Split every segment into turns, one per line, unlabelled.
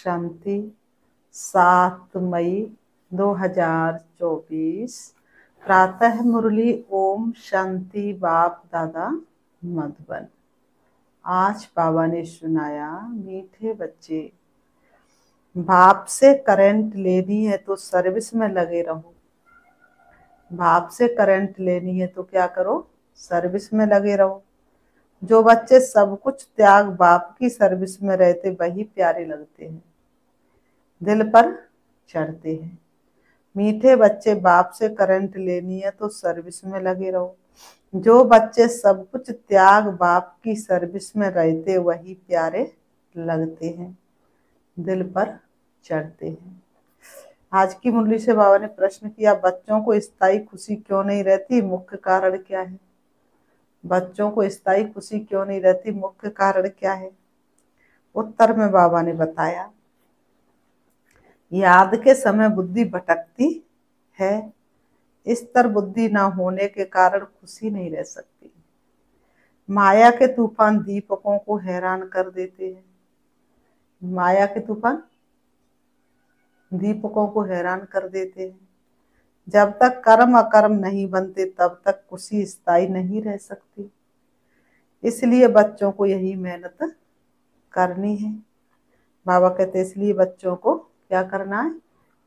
शांति। 7 मई 2024 प्रातः मुरली। ओम शांति। बाप दादा मधुबन। आज बाबा ने सुनाया, मीठे बच्चे, बाप से करंट लेनी है तो सर्विस में लगे रहो। बाप से करंट लेनी है तो क्या करो? सर्विस में लगे रहो। जो बच्चे सब कुछ त्याग बाप की सर्विस में रहते वही प्यारे लगते हैं, दिल पर चढ़ते हैं। मीठे बच्चे, बाप से करंट लेनी है तो सर्विस में लगे रहो। जो बच्चे सब कुछ त्याग बाप की सर्विस में रहते वही प्यारे लगते हैं, दिल पर चढ़ते हैं। आज की मुरली से बाबा ने प्रश्न किया, बच्चों को स्थायी खुशी क्यों नहीं रहती? मुख्य कारण क्या है? बच्चों को स्थायी खुशी क्यों नहीं रहती? मुख्य कारण क्या है? उत्तर में बाबा ने बताया, याद के समय बुद्धि भटकती है। स्थिर बुद्धि न होने के कारण खुशी नहीं रह सकती। माया के तूफान दीपकों को हैरान कर देते हैं। माया के तूफान दीपकों को हैरान कर देते हैं। जब तक कर्म अकर्म नहीं बनते तब तक खुशी स्थायी नहीं रह सकती। इसलिए बच्चों को यही मेहनत करनी है। बाबा कहते इसलिए बच्चों को क्या करना है?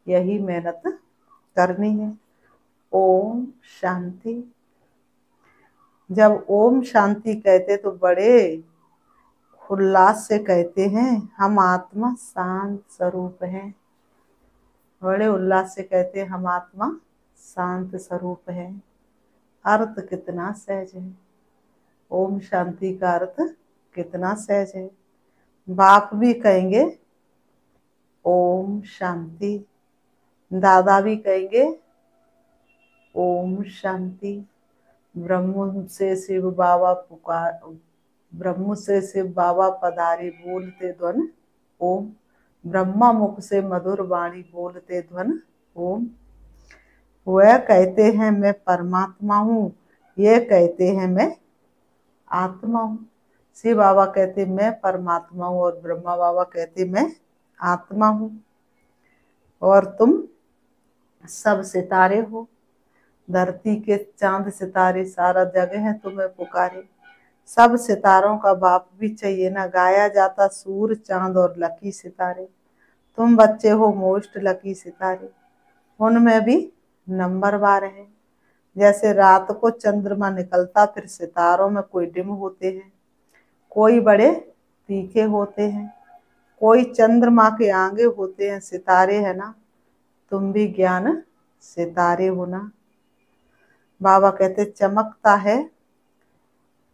यही मेहनत करनी है। ओम शांति। जब ओम शांति कहते तो बड़े उल्लास से कहते हैं, हम आत्मा शांत स्वरूप हैं। बड़े उल्लास से कहते हैं, हम आत्मा शांत स्वरूप है। अर्थ कितना सहज है। ओम शांति का अर्थ कितना सहज है। बाप भी कहेंगे ओम शांति, दादा भी कहेंगे ओम शांति। ब्रह्म से शिव बाबा पुकार, ब्रह्म से शिव बाबा पधारे बोलते ध्वन ओम। ब्रह्मा मुख से मधुर वाणी बोलते ध्वन ओम। वह कहते हैं मैं परमात्मा हूँ, ये कहते हैं मैं आत्मा हूँ। शिव बाबा कहते मैं परमात्मा हूँ और ब्रह्मा बाबा कहते मैं आत्मा हूँ। और तुम सब सितारे हो। धरती के चांद सितारे सारा जगह है तुम्हें पुकारे। सब सितारों का बाप भी चाहिए ना। गाया जाता सूर चांद और लकी सितारे। तुम बच्चे हो मोस्ट लकी सितारे। उनमें भी नंबरवार है। जैसे रात को चंद्रमा निकलता फिर सितारों में कोई डिम होते हैं, कोई बड़े तीखे होते हैं, कोई चंद्रमा के आगे होते हैं। सितारे है ना, तुम भी ज्ञान सितारे हो ना। बाबा कहते चमकता है।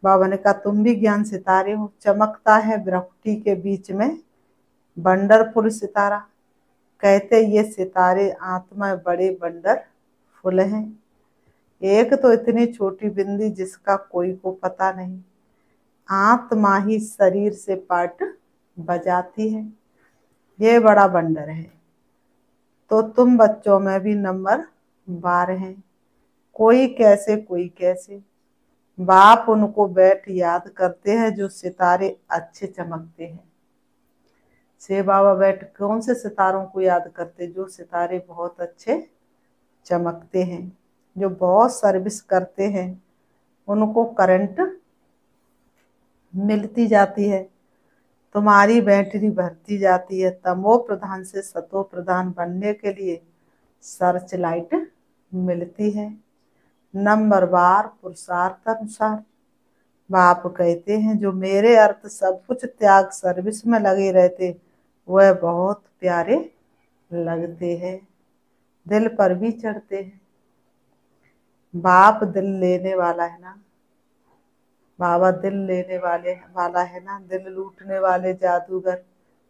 बाबा ने कहा तुम भी ज्ञान सितारे हो। चमकता है बृहटी के बीच में वंडरफुल सितारा। कहते ये सितारे आत्मा बड़े वंडरफुल हैं। एक तो इतनी छोटी बिंदी जिसका कोई को पता नहीं। आत्मा ही शरीर से पार्ट बजाती है। ये बड़ा वंडर है। तो तुम बच्चों में भी नंबर 12 हैं। कोई कैसे कोई कैसे। बाप उनको बैठ याद करते हैं जो सितारे अच्छे चमकते हैं। से बाबा बैठ कौन से सितारों को याद करते? जो सितारे बहुत अच्छे चमकते हैं, जो बहुत सर्विस करते हैं, उनको करंट मिलती जाती है। तुम्हारी बैटरी भरती जाती है। तमो प्रधान से सतो प्रधान बनने के लिए सर्च लाइट मिलती है। नंबरवार पुरुषार्थ अनुसार। बाप कहते हैं जो मेरे अर्थ सब कुछ त्याग सर्विस में लगे रहते वह बहुत प्यारे लगते हैं, दिल पर भी चढ़ते हैं। बाप दिल लेने वाला है ना। बाबा दिल लेने वाला है ना। दिल लूटने वाले जादूगर,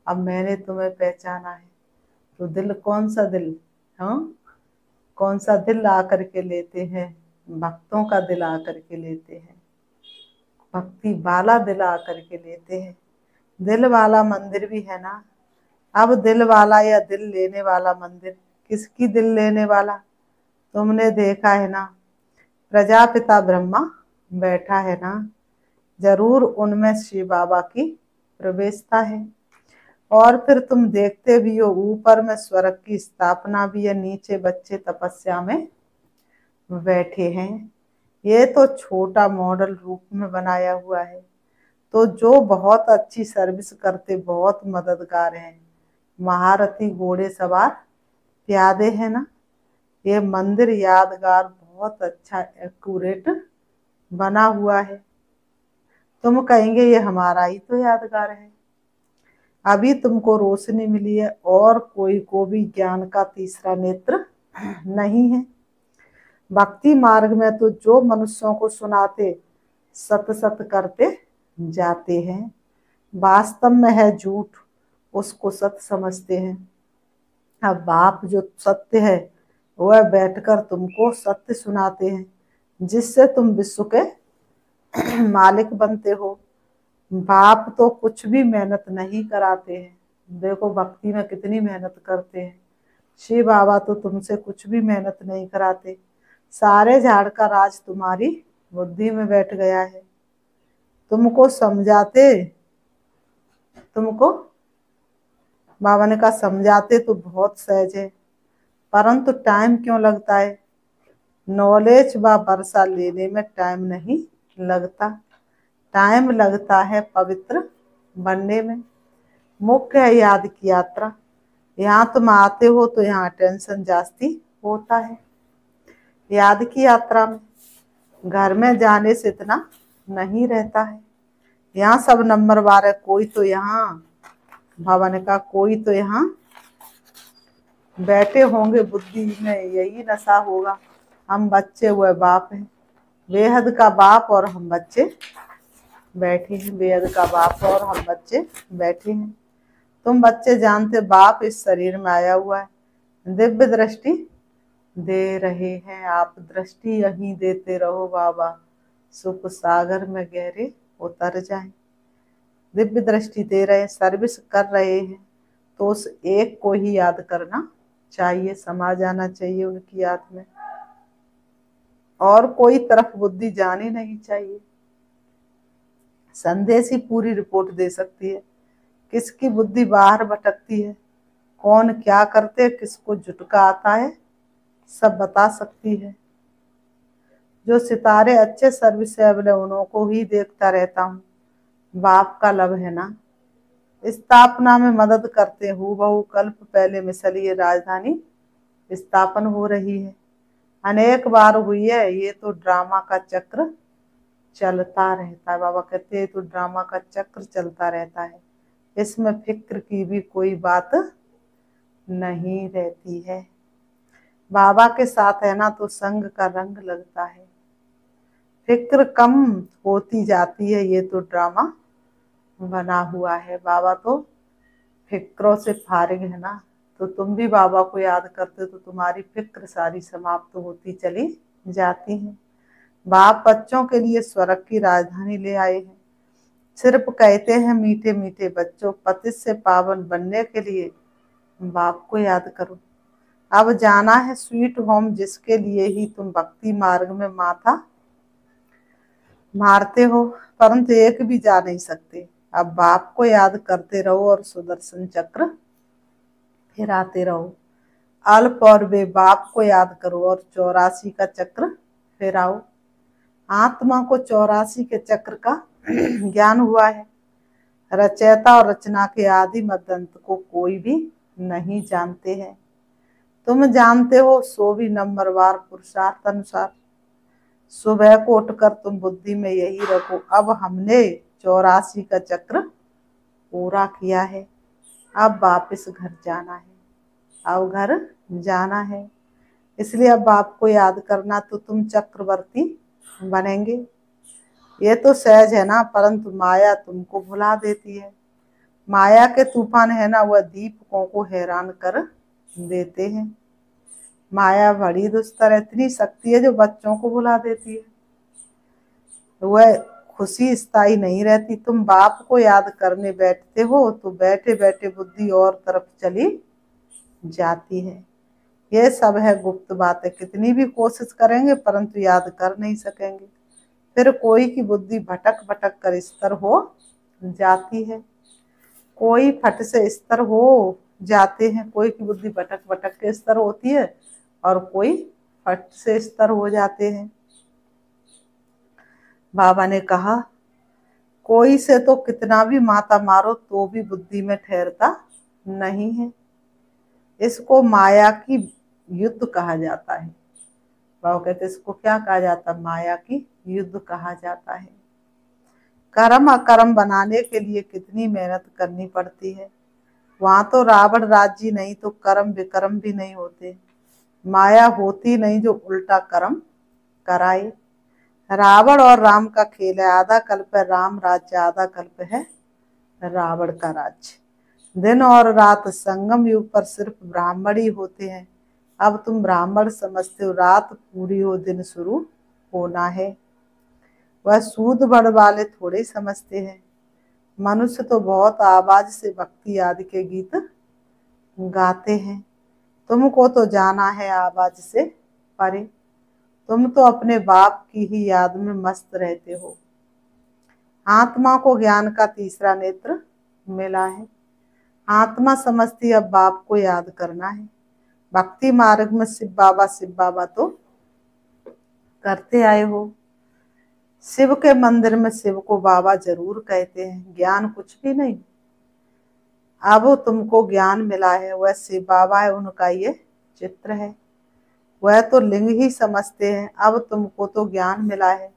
अब मैंने तुम्हें पहचाना है। तो दिल कौन सा दिल? हाँ, कौन सा दिल आकर के लेते हैं? भक्तों का दिल आकर के लेते हैं। भक्ति वाला दिल आकर के लेते हैं। दिल वाला मंदिर भी है ना। अब दिल वाला या दिल लेने वाला मंदिर, किसकी दिल लेने वाला? तुमने देखा है ना, प्रजापिता ब्रह्मा बैठा है ना। जरूर उनमें शिव बाबा की प्रवेशता है। और फिर तुम देखते भी हो ऊपर में स्वर्ग की स्थापना भी है, नीचे बच्चे तपस्या में बैठे हैं। ये तो छोटा मॉडल रूप में बनाया हुआ है। तो जो बहुत अच्छी सर्विस करते, बहुत मददगार हैं, महारथी घोड़े सवार प्यादे हैं ना, ये मंदिर यादगार बहुत अच्छा एक्यूरेट बना हुआ है। तुम कहेंगे ये हमारा ही तो यादगार है। अभी तुमको रोशनी मिली है और कोई को भी ज्ञान का तीसरा नेत्र नहीं है। भक्ति मार्ग में तो जो मनुष्यों को सुनाते सत सत करते जाते हैं, वास्तव में है झूठ, उसको सत्य समझते हैं। अब बाप जो सत्य है वह बैठकर तुमको सत्य सुनाते हैं, जिससे तुम विश्व के मालिक बनते हो। बाप तो कुछ भी मेहनत नहीं कराते हैं। देखो भक्ति में कितनी मेहनत करते हैं। शिव बाबा तो तुमसे कुछ भी मेहनत नहीं कराते। सारे झाड़ का राज तुम्हारी बुद्धि में बैठ गया है। तुमको समझाते, तुमको बाबा ने कहा समझाते तो बहुत सहज है, परंतु टाइम क्यों लगता है? नॉलेज व वर्षा लेने में टाइम नहीं लगता, टाइम लगता है पवित्र बनने में। मुख्य है याद की यात्रा। यहाँ तुम आते हो तो यहाँ टेंशन जास्ती होता है। याद की यात्रा में घर में जाने से इतना नहीं रहता है। यहाँ सब नंबरवार है। कोई तो यहाँ बाबा ने कहा कोई तो यहाँ बैठे होंगे, बुद्धि में यही नशा होगा। हम बच्चे हुए बाप हैं, बेहद का बाप और हम बच्चे बैठे हैं। बेहद का बाप और हम बच्चे बैठे हैं। तुम बच्चे जानते बाप इस शरीर में आया हुआ है, दिव्य दृष्टि दे रहे हैं आप। दृष्टि यहीं देते रहो बाबा, सुख सागर में गहरे उतर जाएं। दिव्य दृष्टि दे रहे हैं, सर्विस कर रहे हैं, तो उस एक को ही याद करना चाहिए, समा जाना चाहिए उनकी याद में, और कोई तरफ बुद्धि जानी नहीं चाहिए। संदेश ही पूरी रिपोर्ट दे सकती है। किसकी बुद्धि बाहर भटकती है, कौन क्या करते, किसको झुटका आता है, सब बता सकती है। जो सितारे अच्छे सर्विसेबल है उन्हों को ही देखता रहता हूँ। बाप का लब है ना, स्थापना में मदद करते हूबहू कल्प पहले मिसल ये राजधानी स्थापन हो रही है। अनेक बार हुई है। ये तो ड्रामा का चक्र चलता रहता है। बाबा कहते हैं तो ड्रामा का चक्र चलता रहता है, इसमें फिक्र की भी कोई बात नहीं रहती है। बाबा के साथ है ना तो संग का रंग लगता है, फिक्र कम होती जाती है। ये तो ड्रामा बना हुआ है। बाबा तो फिक्रों से फारिग है ना, तो तुम भी बाबा को याद करते तो तुम्हारी फिक्र सारी समाप्त होती चली जाती है। बाप बच्चों के लिए स्वर्ग की राजधानी ले आए हैं। सिर्फ कहते हैं मीठे मीठे बच्चों, पतित से पावन बनने के लिए बाप को याद करो। अब जाना है स्वीट होम, जिसके लिए ही तुम भक्ति मार्ग में माथा मारते हो, परंतु एक भी जा नहीं सकते। अब बाप को याद करते रहो और सुदर्शन चक्र फिराते रहो। अल्प और वे बाप को याद करो और 84 का चक्र फिराओ। आत्मा को 84 के चक्र का ज्ञान हुआ है। रचयिता और रचना के आदि मध्य अंत को कोई भी नहीं जानते हैं। तुम जानते हो, सो भी नंबरवार पुरुषार्थ अनुसार। सुबह को उठकर तुम बुद्धि में यही रखो, अब हमने 84 का चक्र पूरा किया है, अब वापस घर जाना है, अब घर जाना है। इसलिए अब आपको याद करना तो तुम चक्रवर्ती बनेंगे। ये तो सहज है ना, परंतु माया तुमको भुला देती है। माया के तूफान है ना, वह दीपकों को हैरान कर देते हैं। माया बड़ी दुस्तर है, इतनी शक्ति है जो बच्चों को भुला देती है। वह खुशी स्थायी नहीं रहती। तुम बाप को याद करने बैठते हो तो बैठे बैठे बुद्धि और तरफ चली जाती है। यह सब है गुप्त बातें, कितनी भी कोशिश करेंगे परंतु याद कर नहीं सकेंगे। फिर कोई की बुद्धि भटक भटक कर स्तर हो जाती है। कोई फट से स्तर हो जाते हैं, कोई की बुद्धि भटक भटक के स्तर होती है और कोई फट से स्तर हो जाते हैं। बाबा ने कहा कोई से तो कितना भी माता मारो तो भी बुद्धि में ठहरता नहीं है। इसको माया की युद्ध कहा जाता है। बाबा कहते इसको क्या कहा जाता है? माया की युद्ध कहा जाता है। कर्म अकर्म बनाने के लिए कितनी मेहनत करनी पड़ती है। वहां तो रावण राज्य नहीं तो कर्म विकर्म भी नहीं होते। माया होती नहीं जो उल्टा कर्म कराए। रावण और राम का खेल है, आधा कल्प है राम राज्य, आधा कल्प है रावण का राज्य। दिन और रात संगम युग पर सिर्फ ब्राह्मण ही होते हैं। अब तुम ब्राह्मण समझते हो, रात पूरी हो दिन शुरू होना है। वह सूद बड़ वाले थोड़े समझते हैं। मनुष्य तो बहुत आवाज से भक्ति आदि के गीत गाते हैं। तुमको तो जाना है आवाज से परे। तुम तो अपने बाप की ही याद में मस्त रहते हो। आत्मा को ज्ञान का तीसरा नेत्र मिला है। आत्मा समझती अब बाप को याद करना है। भक्ति मार्ग में शिव बाबा तो करते आए हो। शिव के मंदिर में शिव को बाबा जरूर कहते हैं, ज्ञान कुछ भी नहीं। अब तुमको ज्ञान मिला है, वह शिव बाबा है, उनका ये चित्र है। वह तो लिंग ही समझते हैं। अब तुमको तो ज्ञान मिला है,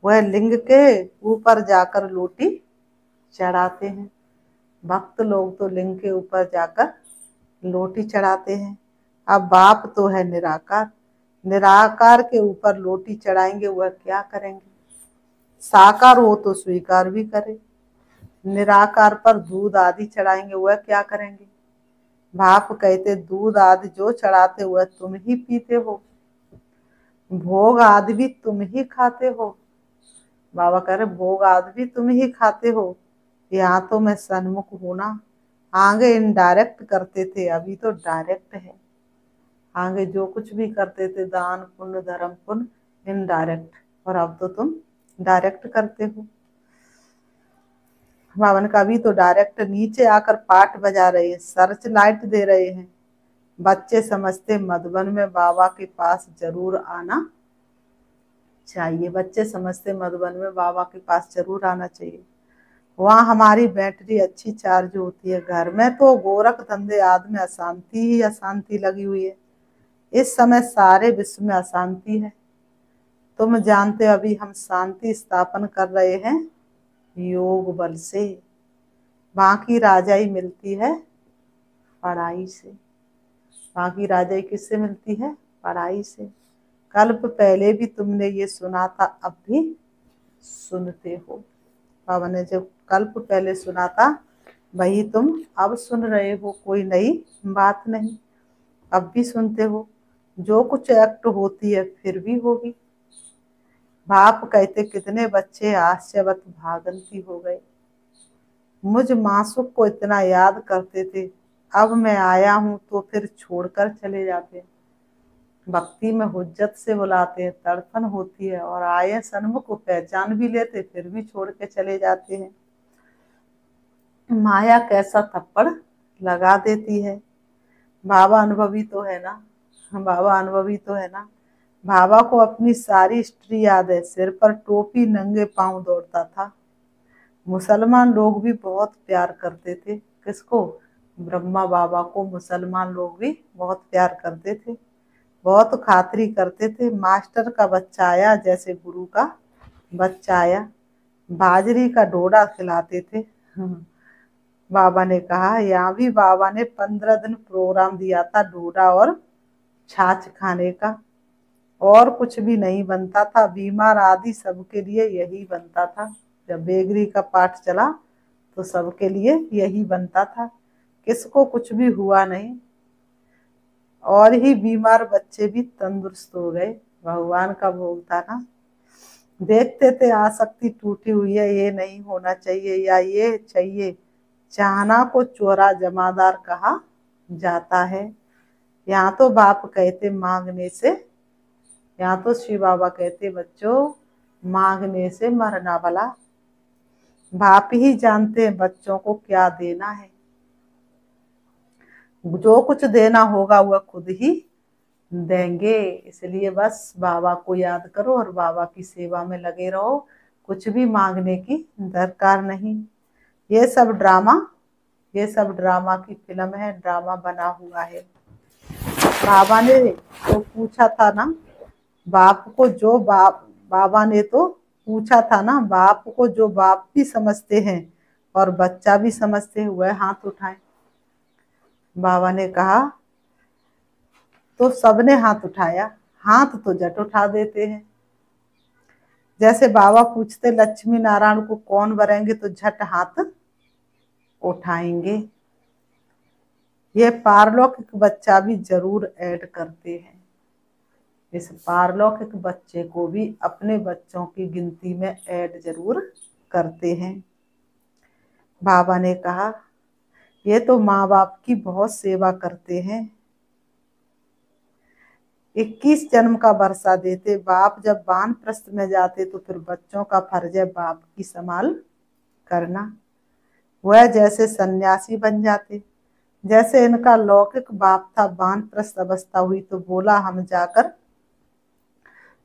वह लिंग के ऊपर जाकर लोटी चढ़ाते हैं। भक्त लोग तो लिंग के ऊपर जाकर लोटी चढ़ाते हैं। अब बाप तो है निराकार, निराकार के ऊपर लोटी चढ़ाएंगे, वह क्या करेंगे? साकार हो तो स्वीकार भी करे। निराकार पर दूध आदि चढ़ाएंगे, वह क्या करेंगे? बाप कहते दूध आदि जो चढ़ाते वह तुम ही पीते हो, भोग आदि भी तुम ही खाते हो। बाबा कह रहे भोग आदि भी तुम ही खाते हो। यहाँ तो मैं सन्मुख हूं ना। आगे इनडायरेक्ट करते थे, अभी तो डायरेक्ट है। आगे जो कुछ भी करते थे दान पुण्य धर्म पुण्य इनडायरेक्ट, और अब तो तुम डायरेक्ट करते हो। बाबा ने कहा अभी तो डायरेक्ट नीचे आकर पाठ बजा रहे हैं, सर्च लाइट दे रहे हैं। बच्चे समझते मधुबन में बाबा के पास जरूर आना चाहिए। बच्चे समझते मधुबन में बाबा के पास जरूर आना चाहिए। वहाँ हमारी बैटरी अच्छी चार्ज होती है। घर में तो गोरख धंधे आदि में अशांति ही अशांति लगी हुई है। इस समय सारे विश्व में अशांति है। तुम जानते हो अभी हम शांति स्थापन कर रहे हैं योग बल से। बाकी राजाई मिलती है पढ़ाई से। बाकी राजाई किससे मिलती है? पढ़ाई से। कल्प पहले भी तुमने ये सुना था, अब भी सुनते हो। बाबा ने जब कल्प पहले सुना था वही तुम अब सुन रहे हो, कोई नई बात नहीं। अब भी सुनते हो। जो कुछ एक्ट होती है फिर भी होगी। बाप कहते कितने बच्चे आश्चर्यवत भागंती हो गए। मुझ मासूक को इतना याद करते थे, अब मैं आया हूं तो फिर छोड़कर चले जाते हैं। भक्ति में हुज्जत से बुलाते हैं, तड़पन होती है, और आए सन्मुख को पहचान भी लेते फिर भी छोड़ के चले जाते हैं। माया कैसा थप्पड़ लगा देती है। बाबा अनुभवी तो है ना, बाबा अनुभवी तो है ना। बाबा को अपनी सारी हिस्ट्री याद है। सिर पर टोपी, नंगे पांव दौड़ता था। मुसलमान लोग भी बहुत प्यार करते थे। किसको? ब्रह्मा बाबा को मुसलमान लोग भी बहुत प्यार करते थे, बहुत खातिरी करते थे। मास्टर का बच्चा आया जैसे गुरु का बच्चा आया। बाजरी का डोडा खिलाते थे। बाबा ने कहा यहाँ भी बाबा ने 15 दिन प्रोग्राम दिया था डोडा और छाछ खाने का, और कुछ भी नहीं बनता था। बीमार आदि सबके लिए यही बनता था। जब बेगरी का पाठ चला तो सबके लिए यही बनता था, किसको कुछ भी हुआ नहीं, और ही बीमार बच्चे भी तंदुरुस्त हो गए। भगवान का भोग था ना। देखते थे आसक्ति टूटी हुई है, ये नहीं होना चाहिए या ये चाहिए। चाहना को चोरा जमादार कहा जाता है। यहाँ तो बाप कहते मांगने से, यहाँ तो शिव बाबा कहते बच्चों मांगने से मरना भला। बाप ही जानते हैं बच्चों को क्या देना है। जो कुछ देना होगा वह खुद ही देंगे। इसलिए बस बाबा को याद करो और बाबा की सेवा में लगे रहो। कुछ भी मांगने की दरकार नहीं। ये सब ड्रामा की फिल्म है, ड्रामा बना हुआ है। बाबा ने तो पूछा था ना, बाबा ने तो पूछा था ना, बाप को जो बाप भी समझते हैं और बच्चा भी समझते हैं वह हाथ उठाए। बाबा ने कहा तो सबने हाथ उठाया। हाथ तो झट उठा देते हैं। जैसे बाबा पूछते लक्ष्मी नारायण को कौन वरेंगे तो झट हाथ उठाएंगे। ये पारलौकिक बच्चा भी जरूर ऐड करते हैं। इस पारलौकिक बच्चे को भी अपने बच्चों की गिनती में ऐड जरूर करते हैं। बाबा ने कहा ये तो माँ बाप की बहुत सेवा करते हैं। 21 जन्म का वर्षा देते। बाप जब वानप्रस्थ में जाते तो फिर बच्चों का फर्ज है बाप की संभाल करना। वह जैसे सन्यासी बन जाते। जैसे इनका लौकिक बाप था, वानप्रस्थ अवस्था हुई तो बोला हम जाकर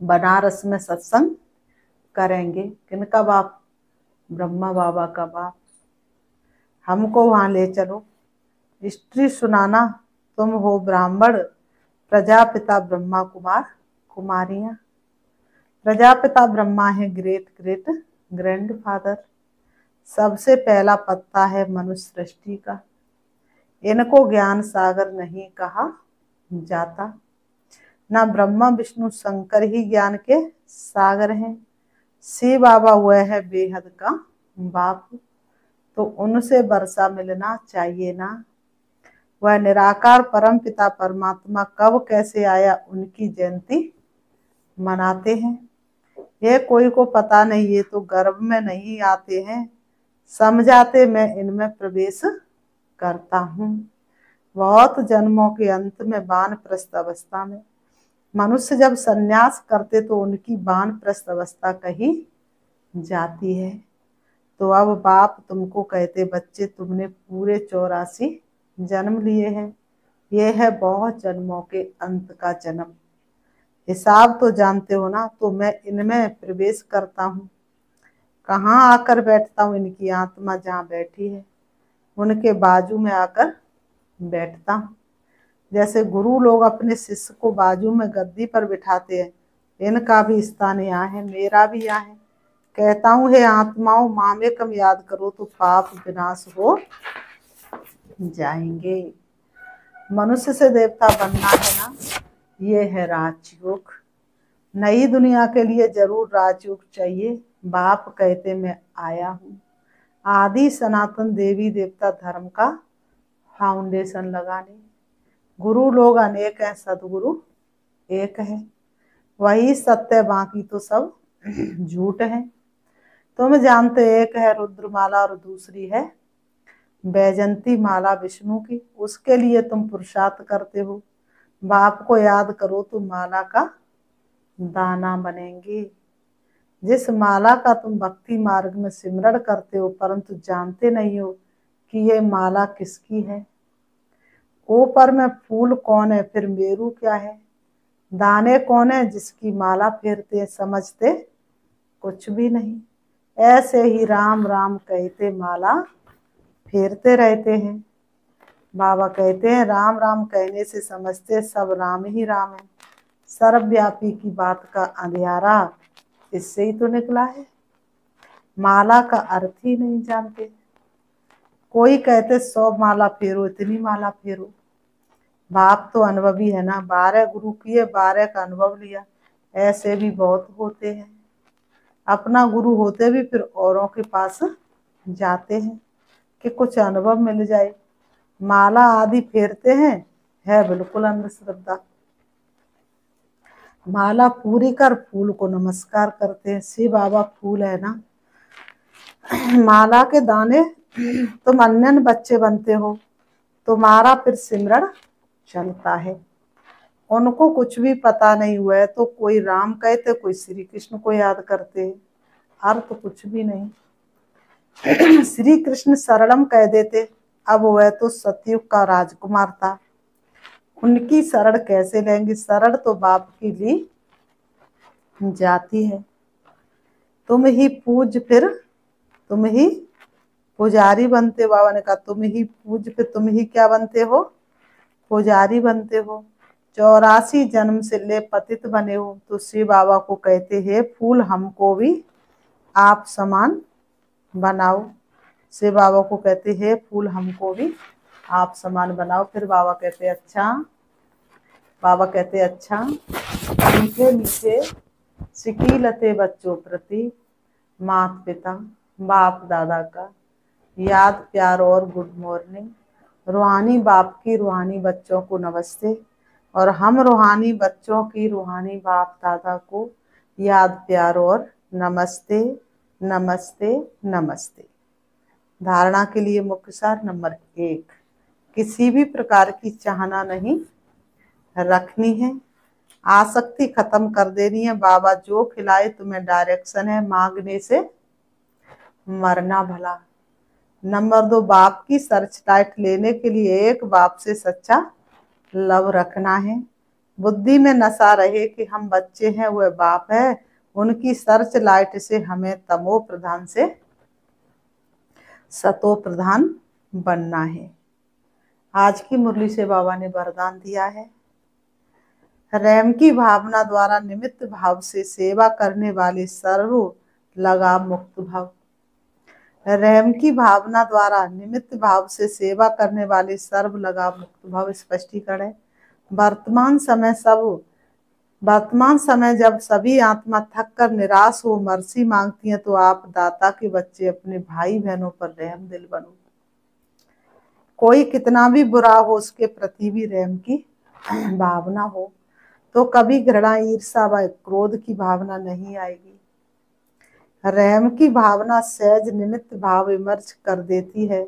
बनारस में सत्संग करेंगे। किनका बाप? ब्रह्मा बाबा का बाप। हमको वहां ले चलो, हिस्ट्री सुनाना। तुम हो ब्राह्मण, प्रजापिता ब्रह्मा, कुमार कुमारियां। प्रजापिता ब्रह्मा है ग्रेट ग्रेट ग्रैंडफादर। सबसे पहला पत्ता है मनुष्य सृष्टि का। इनको ज्ञान सागर नहीं कहा जाता। ना ब्रह्मा विष्णु शंकर ही ज्ञान के सागर हैं। शिव बाबा हुए है बेहद का बाप, तो उनसे वर्षा मिलना चाहिए ना। वह निराकार परम पिता परमात्मा कब कैसे आया उनकी जयंती मनाते हैं। ये कोई को पता नहीं, ये तो गर्भ में नहीं आते हैं। समझाते मैं इनमें प्रवेश करता हूँ। बहुत जन्मों के अंत में वानप्रस्थ अवस्था में मनुष्य जब सन्यास करते तो उनकी वानप्रस्थ अवस्था कही जाती है। तो अब बाप तुमको कहते बच्चे तुमने पूरे 84 जन्म लिए हैं। ये है बहुत जन्मों के अंत का जन्म। हिसाब तो जानते हो ना, तो मैं इनमें प्रवेश करता हूँ। कहाँ आकर बैठता हूँ? इनकी आत्मा जहाँ बैठी है उनके बाजू में आकर बैठता हूँ। जैसे गुरु लोग अपने शिष्य को बाजू में गद्दी पर बिठाते हैं, इनका भी स्थान यहाँ है, मेरा भी यहाँ है। कहता हूँ हे आत्माओं, मामेकम याद करो तो पाप विनाश हो जाएंगे। मनुष्य से देवता बनना है ना, ये है राजयोग। नई दुनिया के लिए जरूर राजयोग चाहिए। बाप कहते मैं आया हूँ आदि सनातन देवी देवता धर्म का फाउंडेशन लगाने। गुरु लोग अनेक हैं, सदगुरु एक है। वही सत्य, बाकी तो सब झूठ है। तुम जानते एक है रुद्रमाला और दूसरी है बैजंती माला विष्णु की। उसके लिए तुम पुरुषार्थ करते हो। बाप को याद करो तो माला का दाना बनेंगे। जिस माला का तुम भक्ति मार्ग में सिमरण करते हो परंतु जानते नहीं हो कि ये माला किसकी है। ऊपर में फूल कौन है, फिर मेरू क्या है, दाने कौन है जिसकी माला फेरते समझते कुछ भी नहीं। ऐसे ही राम राम कहते माला फेरते रहते हैं। बाबा कहते हैं राम राम कहने से समझते सब राम ही राम है। सर्वव्यापी की बात का अंधियारा इससे ही तो निकला है। माला का अर्थ ही नहीं जानते। कोई कहते 100 माला फेरो, इतनी माला फेरो। बाप तो अनुभवी है ना, 12 गुरु किए, 12 का अनुभव लिया। ऐसे भी बहुत होते हैं, अपना गुरु होते भी फिर औरों के पास जाते हैं कि कुछ अनुभव मिल जाए। माला आदि फेरते हैं, है बिल्कुल अंधश्रद्धा। माला पूरी कर फूल को नमस्कार करते हैं। शिव बाबा फूल है ना। माला के दाने तुम अन्य बच्चे बनते हो, तुम्हारा फिर सिमरण चलता है। उनको कुछ भी पता नहीं हुआ है तो कोई राम कहते, कोई श्री कृष्ण को याद करते, अर्थ कुछ भी नहीं। श्री कृष्ण शरणम कह देते। अब वह तो सतयुग का राजकुमार था, उनकी शरण कैसे लेंगे? शरण तो बाप की ली जाती है। तुम ही पूज, फिर तुम ही पुजारी बनते। बाबा ने कहा तुम ही पूज, फिर तुम ही क्या बनते हो? पुजारी बनते हो। 84 जन्म से ले पतित बने हो। तो श्री बाबा को कहते हैं फूल हमको भी आप समान बनाओ। श्री बाबा को कहते हैं फूल हमको भी आप समान बनाओ। फिर बाबा कहते अच्छा, बाबा कहते अच्छा, मीठे मीठे सिकीलते बच्चों प्रति माता पिता बाप दादा का याद प्यार और गुड मॉर्निंग। रूहानी बाप की रूहानी बच्चों को नमस्ते, और हम रूहानी बच्चों की रूहानी बाप दादा को याद प्यार और नमस्ते नमस्ते नमस्ते। धारणा के लिए मुख्य सार नंबर 1, किसी भी प्रकार की चाहना नहीं रखनी है, आसक्ति खत्म कर देनी है। बाबा जो खिलाए तुम्हें डायरेक्शन है, मांगने से मरना भला। नंबर 2, बाप की सर्च लाइट लेने के लिए एक बाप से सच्चा लव रखना है। बुद्धि में नशा रहे कि हम बच्चे हैं, वह बाप है, उनकी सर्च लाइट से हमें तमो प्रधान से सतो प्रधान बनना है। आज की मुरली से बाबा ने वरदान दिया है, रैम की भावना द्वारा निमित्त भाव से सेवा करने वाले सर्व लगाव मुक्त भव। रैम की भावना द्वारा निमित्त भाव से सेवा करने वाले सर्व लगाव मुक्त भव। स्पष्टीकरण है, वर्तमान समय जब सभी आत्मा थक कर निराश हो मर्सी मांगती हैं, तो आप दाता के बच्चे अपने भाई बहनों पर रहम दिल बनो। कोई कितना भी बुरा हो, उसके प्रति भी रहम की भावना हो, तो कभी घृणा ईर्षा व क्रोध की भावना नहीं आएगी। रहम की भावना सहज निमित्त भाव इमर्ज कर देती है।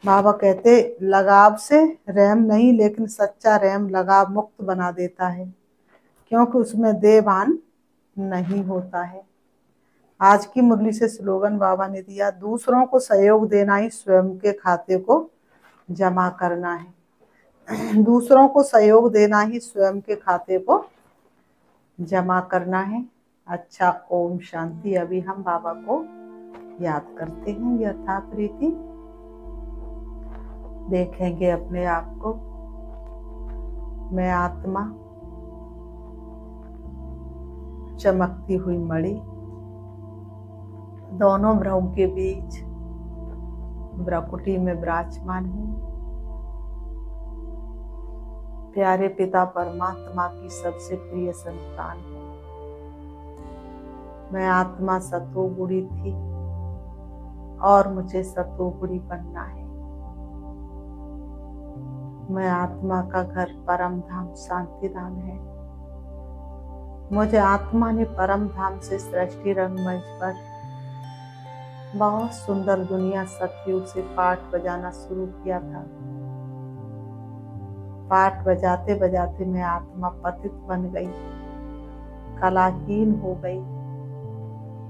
बाबा कहते लगाव से रहम नहीं, लेकिन सच्चा रहम लगाव मुक्त बना देता है, क्योंकि उसमें देहभान नहीं होता है। आज की मुरली से स्लोगन बाबा ने दिया, दूसरों को सहयोग देना ही स्वयं के खाते को जमा करना है। दूसरों को सहयोग देना ही स्वयं के खाते को जमा करना है। अच्छा, ओम शांति। अभी हम बाबा को याद करते हैं यथा प्रीति। देखेंगे अपने आप को, मैं आत्मा चमकती हुई मणि दोनों भ्रम के बीच भ्रकुटी में विराजमान हूँ। प्यारे पिता परमात्मा की सबसे प्रिय संतान हूँ। मैं आत्मा सतोगुणी थी और मुझे सतोगुणी बनना है। मैं आत्मा का घर परम धाम शांति धाम है। मुझे आत्मा ने परम धाम से सृष्टि रंगमंच पर बहुत सुंदर दुनिया सतयुग से पाठ बजाना शुरू किया था। पाठ बजाते बजाते मैं आत्मा पतित बन गई, कलाहीन हो गई।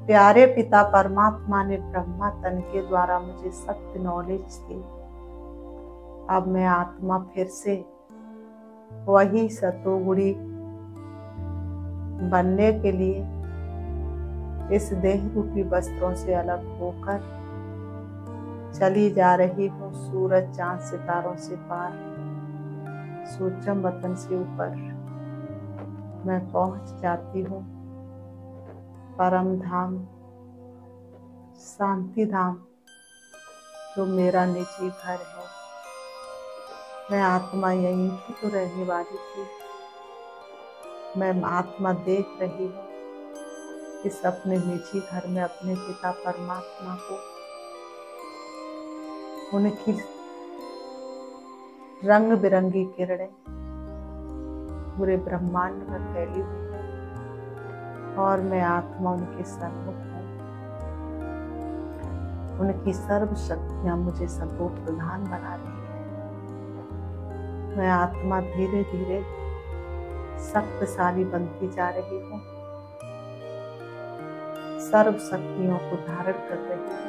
प्यारे पिता परमात्मा ने ब्रह्मा तन के द्वारा मुझे सत्य नॉलेज दी। अब मैं आत्मा फिर से वही सतोगुणी बनने के लिए इस देह रूपी वस्त्रों से अलग होकर चली जा रही हूँ। सूरज चांद सितारों से पार, सूक्ष्म वतन से ऊपर मैं पहुंच जाती हूँ परम धाम शांति धाम, जो मेरा निजी घर है। मैं आत्मा यहीं की तो रहने वाली थी। मैं आत्मा देख रही हूँ इस अपने निजी घर में अपने पिता परमात्मा को, उनकी रंग बिरंगी किरणें पूरे ब्रह्मांड में फैली हुई है और मैं आत्मा उनके सम्मुख हूँ। उनकी सर्व शक्तियां मुझे सतो प्रधान बना रही है। मैं आत्मा धीरे धीरे शक्तिशाली बनती जा रही हूँ। सर्व शक्तियों को धारण कर रही है।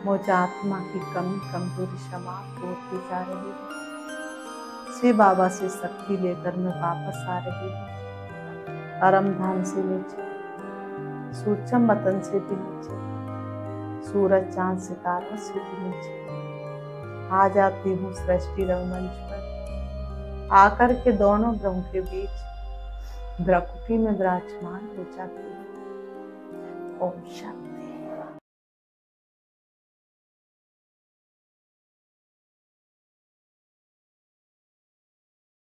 मुझ आत्मा की कमी कमजोरी समाप्त होती जा रही है। शिव बाबा से शक्ति लेकर मैं वापस आ रही हूँ। परम धाम से नीचे, सूक्ष्म वतन से भी नीचे, सूरज चांद सितारों से भी नीचे आ जाती हूँ सृष्टि रंगमंच पर। आकर के दोनों ग्रहों के बीच भ्रकुटी में विराजमान हो जाती हूँ। ओम शांति।